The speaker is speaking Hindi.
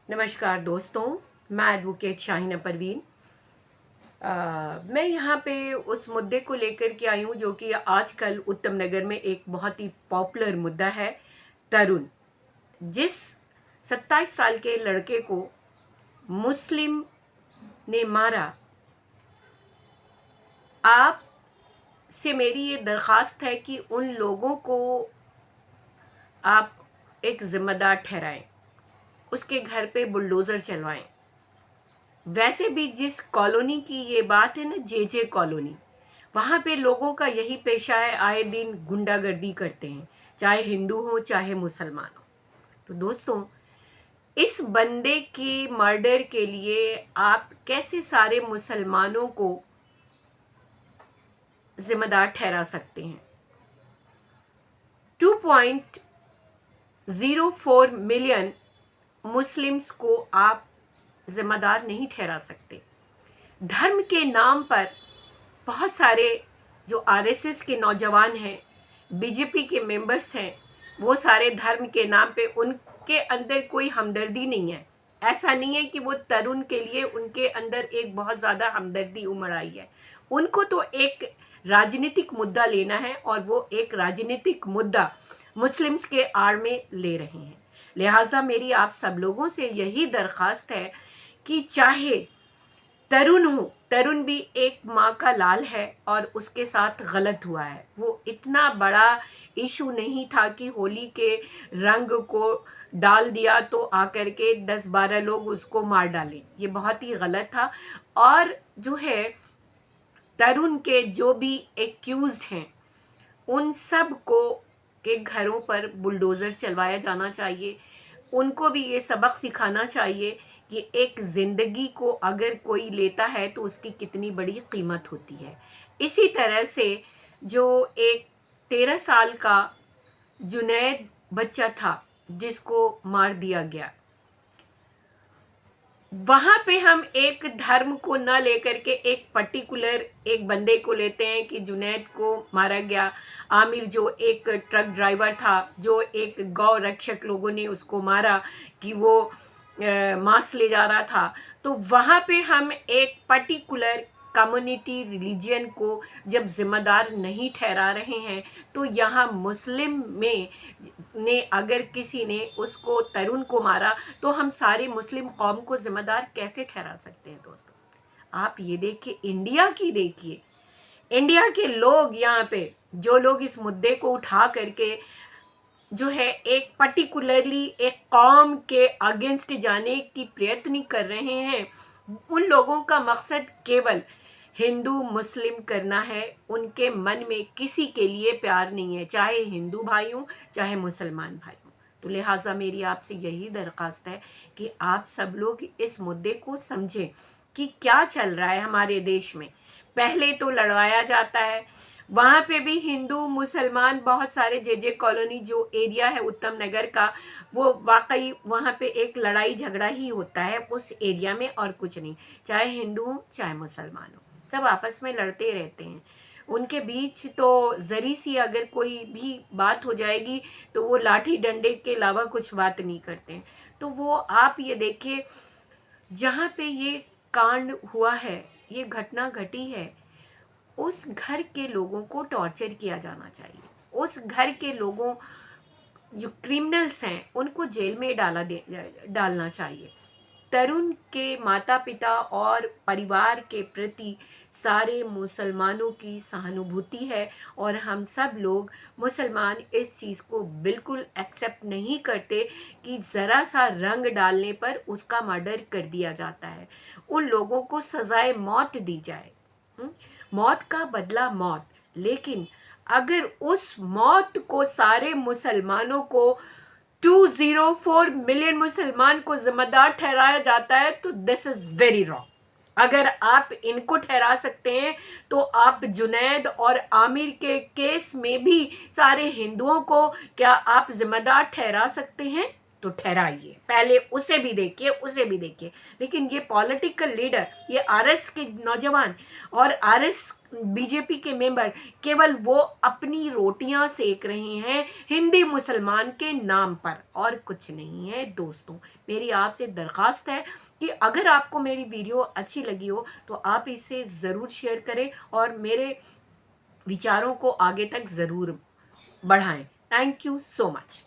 नमस्कार दोस्तों, मैं एडवोकेट शाहिना परवीन। मैं यहाँ पे उस मुद्दे को लेकर के आई हूँ जो कि आजकल उत्तम नगर में एक बहुत ही पॉपुलर मुद्दा है। तरुण, जिस 27 साल के लड़के को मुस्लिम ने मारा, आप से मेरी ये दरख्वास्त है कि उन लोगों को आप एक जिम्मेदार ठहराएं, उसके घर पे बुलडोज़र चलवाएं। वैसे भी जिस कॉलोनी की ये बात है ना, जे कॉलोनी, वहाँ पे लोगों का यही पेशा है, आए दिन गुंडागर्दी करते हैं, चाहे हिंदू हो चाहे मुसलमान हो। तो दोस्तों, इस बंदे की मर्डर के लिए आप कैसे सारे मुसलमानों को जिम्मेदार ठहरा सकते हैं? 2.04 मिलियन मुस्लिम्स को आप जिम्मेदार नहीं ठहरा सकते। धर्म के नाम पर बहुत सारे जो आरएसएस के नौजवान हैं, बीजेपी के मेंबर्स हैं, वो सारे धर्म के नाम पे, उनके अंदर कोई हमदर्दी नहीं है। ऐसा नहीं है कि वो तरुण के लिए उनके अंदर एक बहुत ज़्यादा हमदर्दी उमड़ आई है। उनको तो एक राजनीतिक मुद्दा लेना है और वो एक राजनीतिक मुद्दा मुस्लिम्स के आड़ में ले रहे हैं। लिहाजा मेरी आप सब लोगों से यही दरख्वास्त है कि चाहे तरुण हो, तरुण भी एक माँ का लाल है और उसके साथ गलत हुआ है। वो इतना बड़ा इशू नहीं था कि होली के रंग को डाल दिया तो आकर के 10-12 लोग उसको मार डालें। ये बहुत ही गलत था। और जो है, तरुण के जो भी एक्यूज्ड हैं, उन सब को के घरों पर बुलडोज़र चलवाया जाना चाहिए। उनको भी ये सबक सिखाना चाहिए कि एक ज़िंदगी को अगर कोई लेता है तो उसकी कितनी बड़ी कीमत होती है। इसी तरह से जो एक 13 साल का जुनैद बच्चा था जिसको मार दिया गया, वहाँ पे हम एक धर्म को न लेकर के एक पर्टिकुलर एक बंदे को लेते हैं कि जुनैद को मारा गया। आमिर जो एक ट्रक ड्राइवर था, जो एक गौ रक्षक, लोगों ने उसको मारा कि वो मांस ले जा रहा था। तो वहाँ पे हम एक पर्टिकुलर कम्युनिटी, रिलीजन को जब जिम्मेदार नहीं ठहरा रहे हैं, तो यहाँ मुस्लिम में ने अगर किसी ने उसको, तरुण को मारा, तो हम सारे मुस्लिम कौम को जिम्मेदार कैसे ठहरा सकते हैं? दोस्तों, आप ये देखिए, इंडिया की देखिए, इंडिया के लोग यहाँ पे, जो लोग इस मुद्दे को उठा करके जो है एक पर्टिकुलरली एक कौम के अगेंस्ट जाने की प्रयत्न कर रहे हैं, उन लोगों का मकसद केवल हिंदू मुस्लिम करना है। उनके मन में किसी के लिए प्यार नहीं है, चाहे हिंदू भाई हों चाहे मुसलमान भाई हों। तो लिहाजा मेरी आपसे यही दरख्वास्त है कि आप सब लोग इस मुद्दे को समझें कि क्या चल रहा है हमारे देश में। पहले तो लड़वाया जाता है, वहाँ पे भी हिंदू मुसलमान, बहुत सारे जे कॉलोनी जो एरिया है उत्तम नगर का, वो वाकई वहाँ पे एक लड़ाई झगड़ा ही होता है उस एरिया में, और कुछ नहीं। चाहे हिंदू हो चाहे मुसलमान हो, सब आपस में लड़ते रहते हैं। उनके बीच तो जरी सी अगर कोई भी बात हो जाएगी तो वो लाठी डंडे के अलावा कुछ बात नहीं करते हैं। तो वो आप ये देखिए, जहाँ पे ये कांड हुआ है, ये घटना घटी है, उस घर के लोगों को टॉर्चर किया जाना चाहिए। उस घर के लोगों, जो क्रिमिनल्स हैं, उनको जेल में डालना चाहिए। तरुण के माता पिता और परिवार के प्रति सारे मुसलमानों की सहानुभूति है, और हम सब लोग मुसलमान इस चीज़ को बिल्कुल एक्सेप्ट नहीं करते कि ज़रा सा रंग डालने पर उसका मर्डर कर दिया जाता है। उन लोगों को सज़ाए मौत दी जाए। मौत का बदला मौत। लेकिन अगर उस मौत को सारे मुसलमानों को, 204 मिलियन मुसलमान को जिम्मेदार ठहराया जाता है, तो दिस इज वेरी रॉन्ग। अगर आप इनको ठहरा सकते हैं तो आप जुनैद और आमिर के केस में भी सारे हिंदुओं को क्या आप जिम्मेदार ठहरा सकते हैं? तो ठहराइए, पहले उसे भी देखिए, उसे भी देखिए। लेकिन ये पॉलिटिकल लीडर, ये आरएस के नौजवान और आरएस बीजेपी के मेंबर केवल वो अपनी रोटियां सेक रहे हैं हिंदी मुसलमान के नाम पर, और कुछ नहीं है। दोस्तों, मेरी आपसे दरख्वास्त है कि अगर आपको मेरी वीडियो अच्छी लगी हो तो आप इसे ज़रूर शेयर करें और मेरे विचारों को आगे तक ज़रूर बढ़ाएं। Thank you so much.